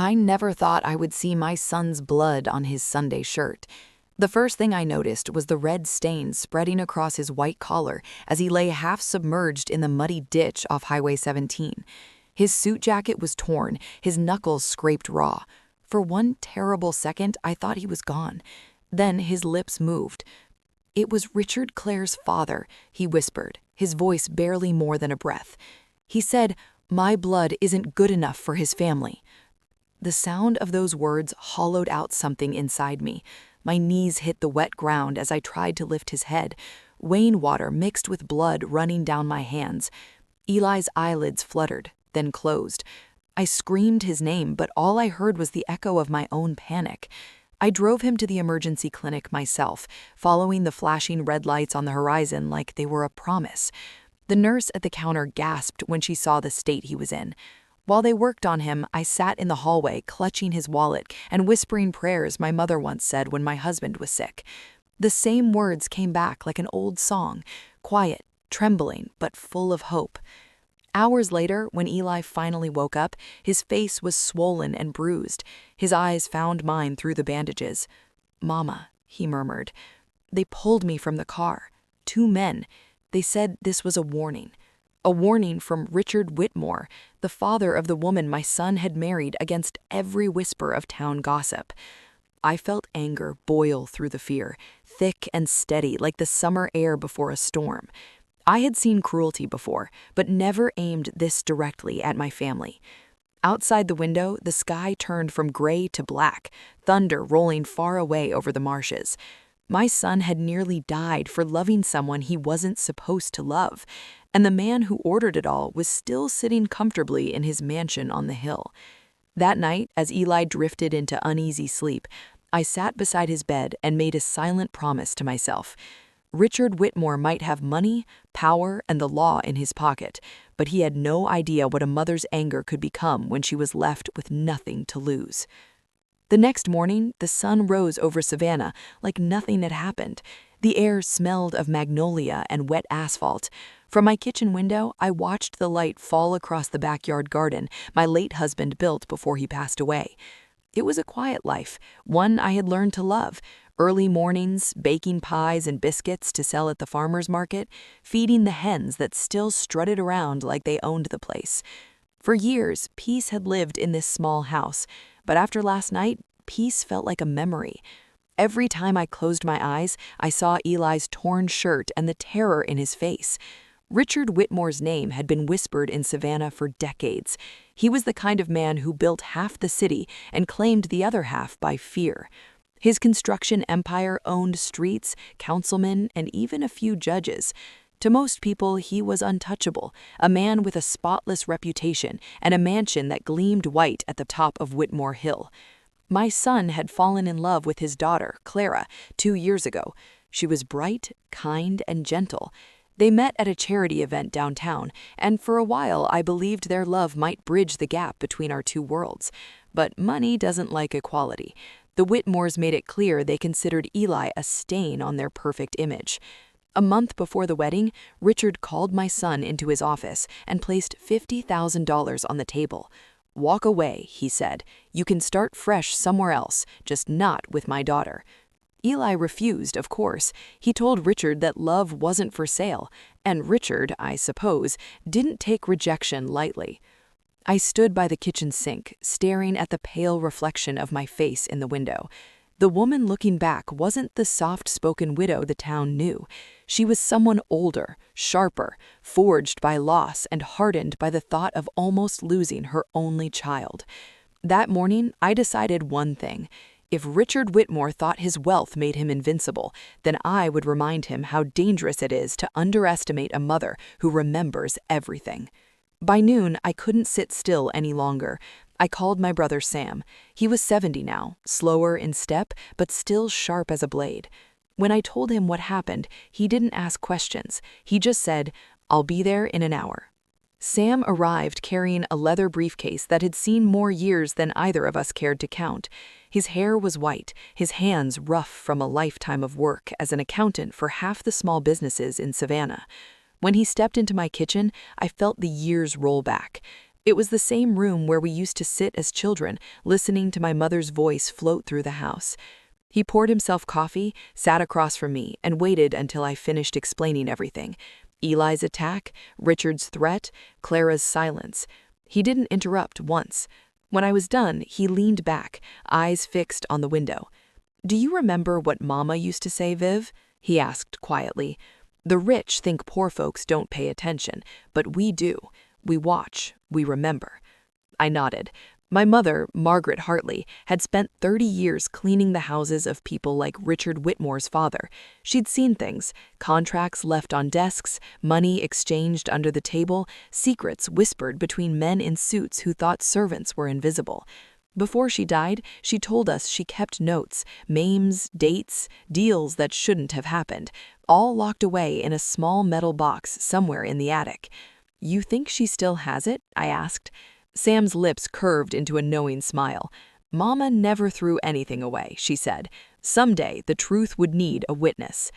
I never thought I would see my son's blood on his Sunday shirt. The first thing I noticed was the red stains spreading across his white collar as he lay half submerged in the muddy ditch off Highway 17. His suit jacket was torn, his knuckles scraped raw. For one terrible second, I thought he was gone. Then his lips moved. "It was Richard Clare's father," he whispered, his voice barely more than a breath. He said, "My blood isn't good enough for his family." The sound of those words hollowed out something inside me. My knees hit the wet ground as I tried to lift his head. Rainwater mixed with blood running down my hands. Eli's eyelids fluttered, then closed. I screamed his name, but all I heard was the echo of my own panic. I drove him to the emergency clinic myself, following the flashing red lights on the horizon like they were a promise. The nurse at the counter gasped when she saw the state he was in. While they worked on him, I sat in the hallway clutching his wallet and whispering prayers my mother once said when my husband was sick. The same words came back like an old song, quiet, trembling, but full of hope. Hours later, when Eli finally woke up, his face was swollen and bruised. His eyes found mine through the bandages. "Mama," he murmured. "They pulled me from the car. 2 men. They said this was a warning. A warning from Richard Whitmore, the father of the woman my son had married against every whisper of town gossip." I felt anger boil through the fear, thick and steady like the summer air before a storm. I had seen cruelty before, but never aimed this directly at my family. Outside the window, the sky turned from gray to black, thunder rolling far away over the marshes. My son had nearly died for loving someone he wasn't supposed to love, and the man who ordered it all was still sitting comfortably in his mansion on the hill. That night, as Eli drifted into uneasy sleep, I sat beside his bed and made a silent promise to myself. Richard Whitmore might have money, power, and the law in his pocket, but he had no idea what a mother's anger could become when she was left with nothing to lose. The next morning, the sun rose over Savannah like nothing had happened. The air smelled of magnolia and wet asphalt. From my kitchen window, I watched the light fall across the backyard garden my late husband built before he passed away. It was a quiet life, one I had learned to love. Early mornings, baking pies and biscuits to sell at the farmer's market, feeding the hens that still strutted around like they owned the place. For years, peace had lived in this small house, but after last night, peace felt like a memory. Every time I closed my eyes, I saw Eli's torn shirt and the terror in his face. Richard Whitmore's name had been whispered in Savannah for decades. He was the kind of man who built half the city and claimed the other half by fear. His construction empire owned streets, councilmen, and even a few judges. To most people, he was untouchable, a man with a spotless reputation and a mansion that gleamed white at the top of Whitmore Hill. My son had fallen in love with his daughter, Clara, 2 years ago. She was bright, kind, and gentle. They met at a charity event downtown, and for a while I believed their love might bridge the gap between our two worlds. But money doesn't like equality. The Whitmores made it clear they considered Eli a stain on their perfect image. A month before the wedding, Richard called my son into his office and placed $50,000 on the table. "Walk away," he said. "You can start fresh somewhere else, just not with my daughter." Eli refused, of course. He told Richard that love wasn't for sale, and Richard, I suppose, didn't take rejection lightly. I stood by the kitchen sink, staring at the pale reflection of my face in the window. The woman looking back wasn't the soft-spoken widow the town knew. She was someone older, sharper, forged by loss and hardened by the thought of almost losing her only child. That morning, I decided one thing. If Richard Whitmore thought his wealth made him invincible, then I would remind him how dangerous it is to underestimate a mother who remembers everything. By noon, I couldn't sit still any longer. I called my brother Sam. He was 70 now, slower in step, but still sharp as a blade. When I told him what happened, he didn't ask questions. He just said, "I'll be there in an hour." Sam arrived carrying a leather briefcase that had seen more years than either of us cared to count. His hair was white, his hands rough from a lifetime of work as an accountant for half the small businesses in Savannah. When he stepped into my kitchen, I felt the years roll back. It was the same room where we used to sit as children, listening to my mother's voice float through the house. He poured himself coffee, sat across from me, and waited until I finished explaining everything. Eli's attack, Richard's threat, Clara's silence. He didn't interrupt once. When I was done, he leaned back, eyes fixed on the window. "Do you remember what Mama used to say, Viv?" he asked quietly. "The rich think poor folks don't pay attention, but we do. We watch, we remember." I nodded. My mother, Margaret Hartley, had spent 30 years cleaning the houses of people like Richard Whitmore's father. She'd seen things: contracts left on desks, money exchanged under the table, secrets whispered between men in suits who thought servants were invisible. Before she died, she told us she kept notes, names, dates, deals that shouldn't have happened, all locked away in a small metal box somewhere in the attic. "You think she still has it?" I asked. Sam's lips curved into a knowing smile. "Mama never threw anything away," she said. "Someday the truth would need a witness."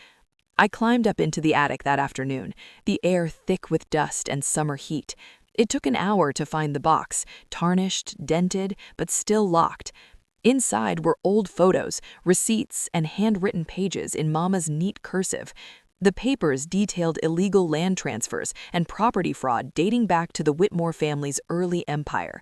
I climbed up into the attic that afternoon, the air thick with dust and summer heat. It took an hour to find the box, tarnished, dented, but still locked. Inside were old photos, receipts, and handwritten pages in Mama's neat cursive. The papers detailed illegal land transfers and property fraud dating back to the Whitmore family's early empire.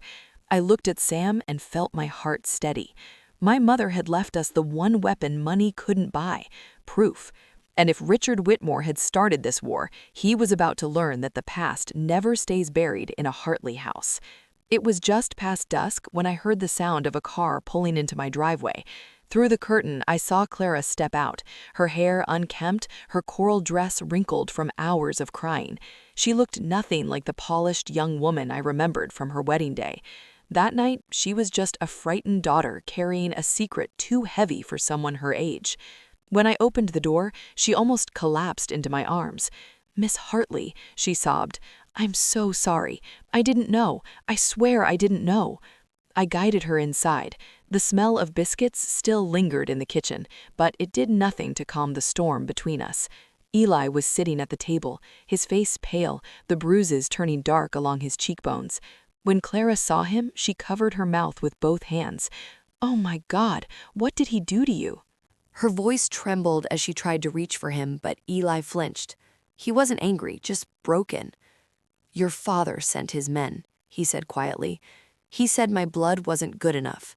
I looked at Sam and felt my heart steady. My mother had left us the one weapon money couldn't buy: proof. And if Richard Whitmore had started this war, he was about to learn that the past never stays buried in a Hartley house. It was just past dusk when I heard the sound of a car pulling into my driveway. Through the curtain, I saw Clara step out, her hair unkempt, her coral dress wrinkled from hours of crying. She looked nothing like the polished young woman I remembered from her wedding day. That night, she was just a frightened daughter carrying a secret too heavy for someone her age. When I opened the door, she almost collapsed into my arms. "Miss Hartley," she sobbed, "I'm so sorry. I didn't know. I swear I didn't know." I guided her inside. The smell of biscuits still lingered in the kitchen, but it did nothing to calm the storm between us. Eli was sitting at the table, his face pale, the bruises turning dark along his cheekbones. When Clara saw him, she covered her mouth with both hands. "Oh my God, what did he do to you?" Her voice trembled as she tried to reach for him, but Eli flinched. He wasn't angry, just broken. "Your father sent his men," he said quietly. "He said my blood wasn't good enough."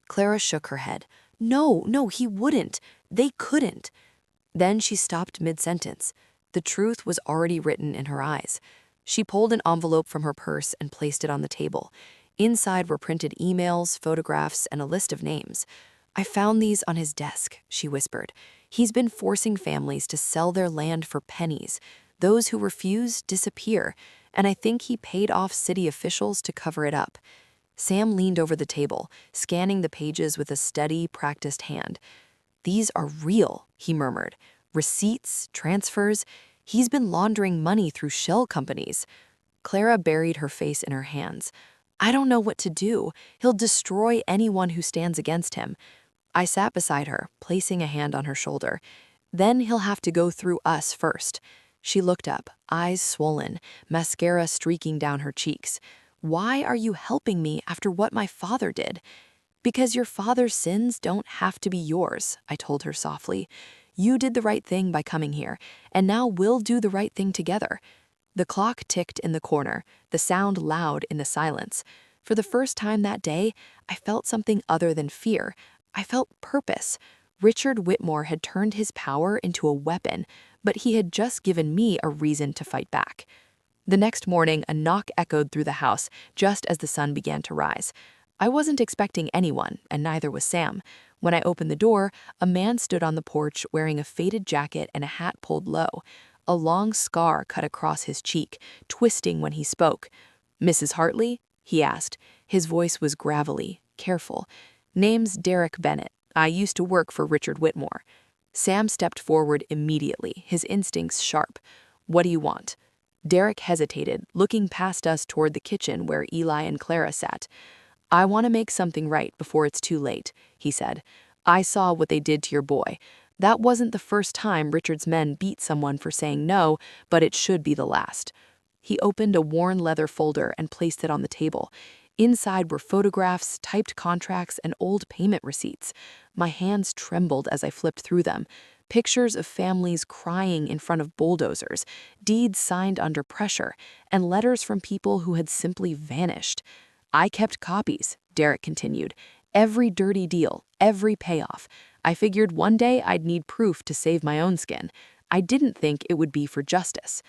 Clara shook her head. No, he wouldn't. They couldn't." Then she stopped mid-sentence. The truth was already written in her eyes. She pulled an envelope from her purse and placed it on the table. Inside were printed emails, photographs, and a list of names. "I found these on his desk," she whispered. "He's been forcing families to sell their land for pennies. Those who refuse disappear, and I think he paid off city officials to cover it up." Sam leaned over the table, scanning the pages with a steady, practiced hand. "These are real," he murmured. "Receipts, transfers. He's been laundering money through shell companies." Clara buried her face in her hands. "I don't know what to do. He'll destroy anyone who stands against him." I sat beside her, placing a hand on her shoulder. "Then he'll have to go through us first." She looked up, eyes swollen, mascara streaking down her cheeks. "Why are you helping me after what my father did?" "Because your father's sins don't have to be yours," I told her softly. "You did the right thing by coming here, and now we'll do the right thing together." The clock ticked in the corner, the sound loud in the silence. For the first time that day, I felt something other than fear. I felt purpose. Richard Whitmore had turned his power into a weapon, but he had just given me a reason to fight back. The next morning, a knock echoed through the house just as the sun began to rise. I wasn't expecting anyone, and neither was Sam. When I opened the door, a man stood on the porch wearing a faded jacket and a hat pulled low. A long scar cut across his cheek, twisting when he spoke. "Mrs. Hartley?" he asked. His voice was gravelly, careful. "Name's Derek Bennett. I used to work for Richard Whitmore." Sam stepped forward immediately, his instincts sharp. "What do you want?" Derek hesitated, looking past us toward the kitchen where Eli and Clara sat. "I want to make something right before it's too late," he said. "I saw what they did to your boy. That wasn't the first time Richard's men beat someone for saying no, but it should be the last." He opened a worn leather folder and placed it on the table. Inside were photographs, typed contracts, and old payment receipts. My hands trembled as I flipped through them. Pictures of families crying in front of bulldozers, deeds signed under pressure, and letters from people who had simply vanished. I kept copies, Derek continued. Every dirty deal, every payoff. I figured one day I'd need proof to save my own skin. I didn't think it would be for justice.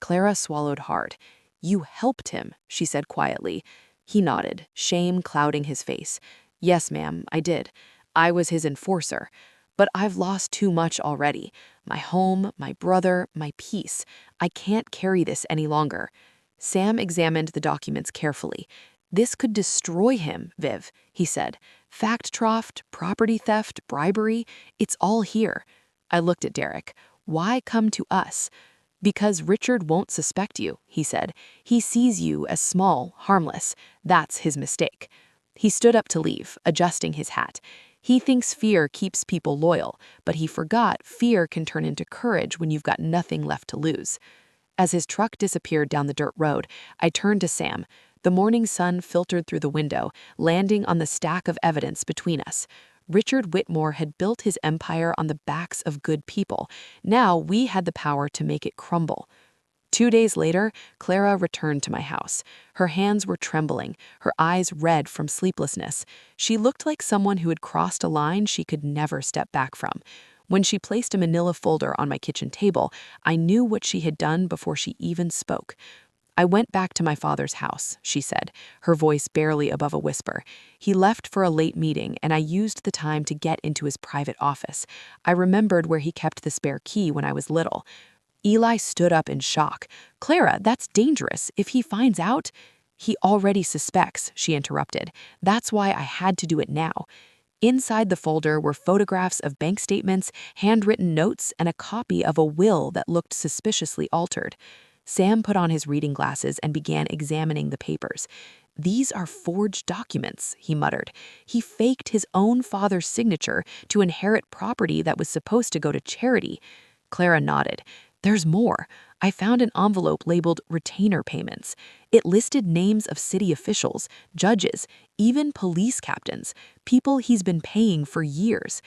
Clara swallowed hard. "You helped him," she said quietly. He nodded, shame clouding his face. "Yes, ma'am, I did. I was his enforcer. But I've lost too much already. My home, my brother, my peace. I can't carry this any longer." Sam examined the documents carefully. "This could destroy him, Viv," he said. "Fact troughed, property theft, bribery, it's all here." I looked at Derek. "Why come to us?" "Because Richard won't suspect you," he said. "He sees you as small, harmless. That's his mistake." He stood up to leave, adjusting his hat. "He thinks fear keeps people loyal, but he forgot fear can turn into courage when you've got nothing left to lose." As his truck disappeared down the dirt road, I turned to Sam. The morning sun filtered through the window, landing on the stack of evidence between us. Richard Whitmore had built his empire on the backs of good people. Now we had the power to make it crumble. 2 days later, Clara returned to my house. Her hands were trembling, her eyes red from sleeplessness. She looked like someone who had crossed a line she could never step back from. When she placed a manila folder on my kitchen table, I knew what she had done before she even spoke. "I went back to my father's house," she said, her voice barely above a whisper. "He left for a late meeting, and I used the time to get into his private office. I remembered where he kept the spare key when I was little." Eli stood up in shock. "Clara, that's dangerous. If he finds out—" "He already suspects," she interrupted. "That's why I had to do it now." Inside the folder were photographs of bank statements, handwritten notes, and a copy of a will that looked suspiciously altered. Sam put on his reading glasses and began examining the papers. "These are forged documents," he muttered. "He faked his own father's signature to inherit property that was supposed to go to charity." Clara nodded. "There's more. I found an envelope labeled retainer payments. It listed names of city officials, judges, even police captains, people he's been paying for years."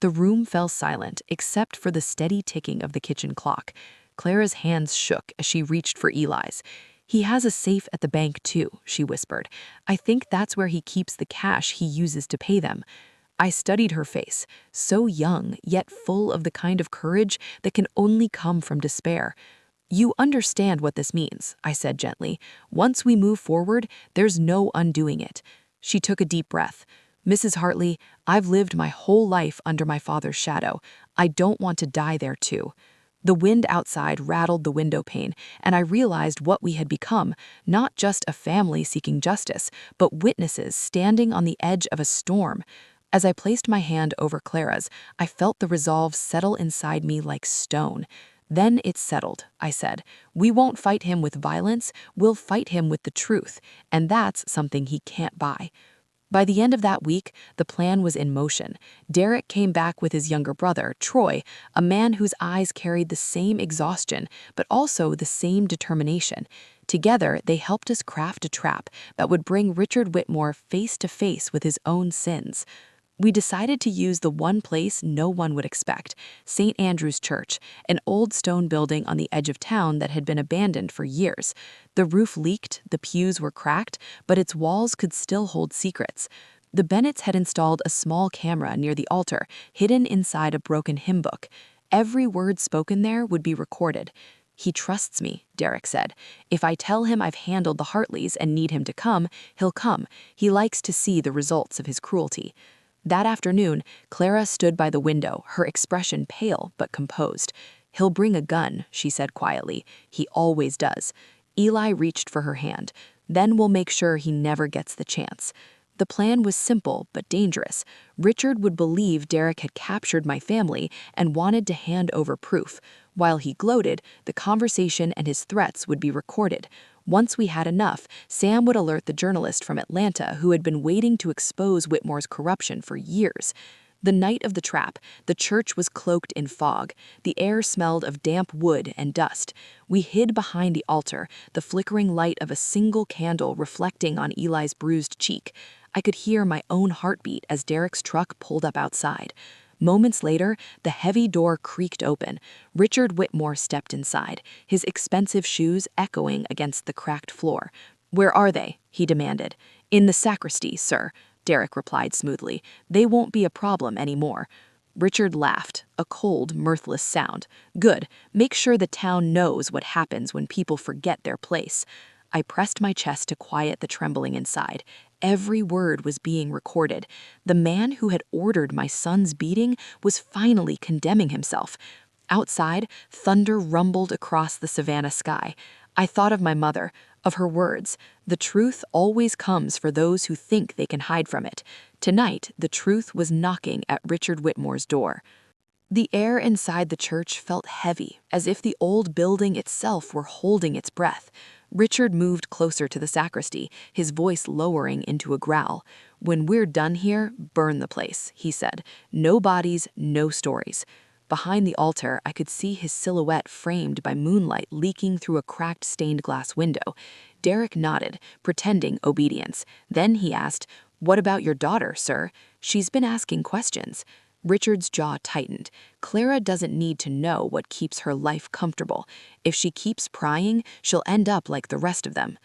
The room fell silent except for the steady ticking of the kitchen clock. Clara's hands shook as she reached for Eli's. "He has a safe at the bank too," she whispered. "I think that's where he keeps the cash he uses to pay them." I studied her face, so young, yet full of the kind of courage that can only come from despair. "You understand what this means," I said gently. "Once we move forward, there's no undoing it." She took a deep breath. "Mrs. Hartley, I've lived my whole life under my father's shadow. I don't want to die there too." The wind outside rattled the window pane, and I realized what we had become, not just a family seeking justice, but witnesses standing on the edge of a storm. As I placed my hand over Clara's, I felt the resolve settle inside me like stone. "Then it's settled," I said. "We won't fight him with violence, we'll fight him with the truth, and that's something he can't buy." By the end of that week, the plan was in motion. Derek came back with his younger brother, Troy, a man whose eyes carried the same exhaustion, but also the same determination. Together, they helped us craft a trap that would bring Richard Whitmore face to face with his own sins. We decided to use the one place no one would expect, St. Andrew's Church, an old stone building on the edge of town that had been abandoned for years. The roof leaked, the pews were cracked, but its walls could still hold secrets. The Bennetts had installed a small camera near the altar, hidden inside a broken hymn book. Every word spoken there would be recorded. "He trusts me," Derek said. "If I tell him I've handled the Hartleys and need him to come, he'll come. He likes to see the results of his cruelty." That afternoon, Clara stood by the window, her expression pale but composed. "He'll bring a gun," she said quietly. "He always does." Eli reached for her hand. "Then we'll make sure he never gets the chance." The plan was simple but dangerous. Richard would believe Derek had captured my family and wanted to hand over proof. While he gloated, the conversation and his threats would be recorded. Once we had enough, Sam would alert the journalist from Atlanta who had been waiting to expose Whitmore's corruption for years. The night of the trap, the church was cloaked in fog. The air smelled of damp wood and dust. We hid behind the altar, the flickering light of a single candle reflecting on Eli's bruised cheek. I could hear my own heartbeat as Derek's truck pulled up outside. Moments later, the heavy door creaked open. Richard Whitmore stepped inside, his expensive shoes echoing against the cracked floor. "Where are they?" he demanded. "In the sacristy, sir," Derek replied smoothly. "They won't be a problem anymore." Richard laughed, a cold, mirthless sound. "Good. Make sure the town knows what happens when people forget their place." I pressed my chest to quiet the trembling inside. Every word was being recorded. The man who had ordered my son's beating was finally condemning himself. Outside, thunder rumbled across the savannah sky. I thought of my mother, of her words. The truth always comes for those who think they can hide from it. Tonight, the truth was knocking at Richard Whitmore's door. The air inside the church felt heavy, as if the old building itself were holding its breath. Richard moved closer to the sacristy, his voice lowering into a growl. "When we're done here, burn the place," he said. "No bodies, no stories." Behind the altar, I could see his silhouette framed by moonlight leaking through a cracked stained glass window. Derek nodded, pretending obedience. Then he asked, "What about your daughter, sir? She's been asking questions." Richard's jaw tightened. "Clara doesn't need to know what keeps her life comfortable. If she keeps prying, she'll end up like the rest of them."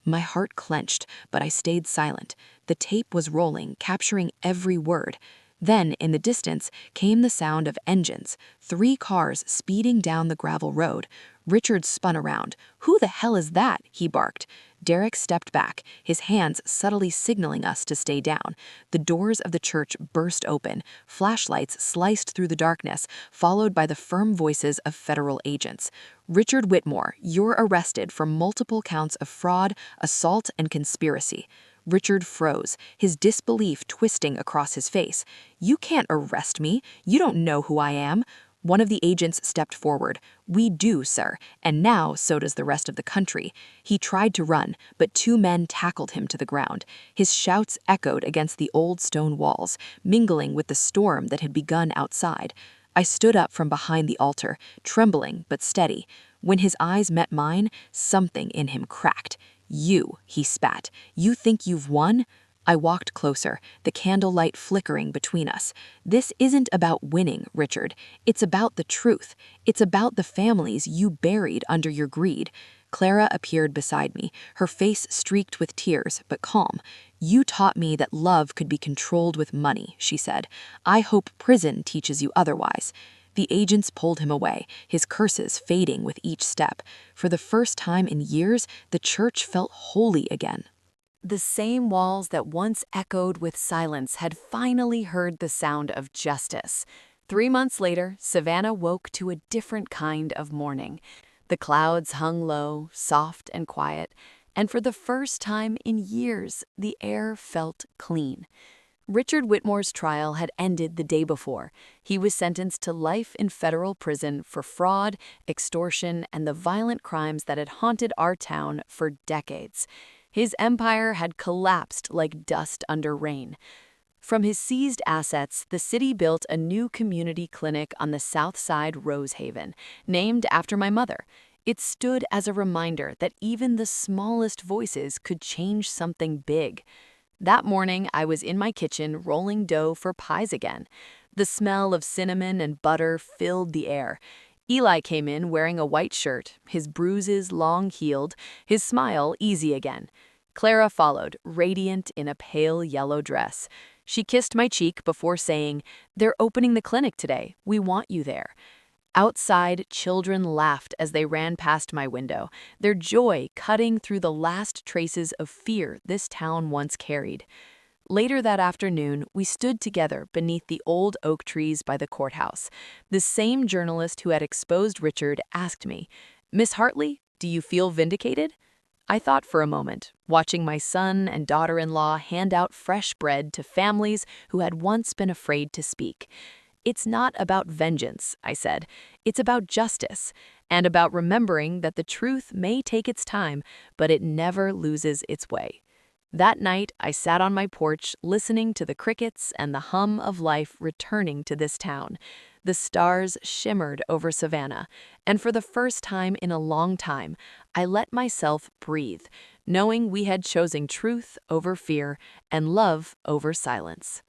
My heart clenched, but I stayed silent. The tape was rolling, capturing every word. Then, in the distance, came the sound of engines, 3 cars speeding down the gravel road. Richard spun around. "Who the hell is that?" he barked. Derek stepped back, his hands subtly signaling us to stay down. The doors of the church burst open, flashlights sliced through the darkness, followed by the firm voices of federal agents. "Richard Whitmore, you're arrested for multiple counts of fraud, assault, and conspiracy." Richard froze, his disbelief twisting across his face. "You can't arrest me. You don't know who I am." One of the agents stepped forward. "We do, sir, and now so does the rest of the country." He tried to run, but 2 men tackled him to the ground. His shouts echoed against the old stone walls, mingling with the storm that had begun outside. I stood up from behind the altar, trembling but steady. When his eyes met mine, something in him cracked. "You," he spat. "You think you've won?" I walked closer, the candlelight flickering between us. "This isn't about winning, Richard. It's about the truth. It's about the families you buried under your greed." Clara appeared beside me, her face streaked with tears, but calm. "You taught me that love could be controlled with money," she said. "I hope prison teaches you otherwise." The agents pulled him away, his curses fading with each step. For the first time in years, the church felt holy again. The same walls that once echoed with silence had finally heard the sound of justice. 3 months later, Savannah woke to a different kind of morning. The clouds hung low, soft and quiet, and for the first time in years, the air felt clean. Richard Whitmore's trial had ended the day before. He was sentenced to life in federal prison for fraud, extortion, and the violent crimes that had haunted our town for decades. His empire had collapsed like dust under rain. From his seized assets, the city built a new community clinic on the south side Rosehaven, named after my mother. It stood as a reminder that even the smallest voices could change something big. That morning, I was in my kitchen rolling dough for pies again. The smell of cinnamon and butter filled the air. Eli came in wearing a white shirt, his bruises long-healed, his smile easy again. Clara followed, radiant in a pale yellow dress. She kissed my cheek before saying, "They're opening the clinic today. We want you there." Outside, children laughed as they ran past my window, their joy cutting through the last traces of fear this town once carried. Later that afternoon, we stood together beneath the old oak trees by the courthouse. The same journalist who had exposed Richard asked me, "Miss Hartley, do you feel vindicated?" I thought for a moment, watching my son and daughter-in-law hand out fresh bread to families who had once been afraid to speak. "It's not about vengeance," I said. "It's about justice, and about remembering that the truth may take its time, but it never loses its way." That night, I sat on my porch listening to the crickets and the hum of life returning to this town. The stars shimmered over Savannah, and for the first time in a long time, I let myself breathe, knowing we had chosen truth over fear and love over silence.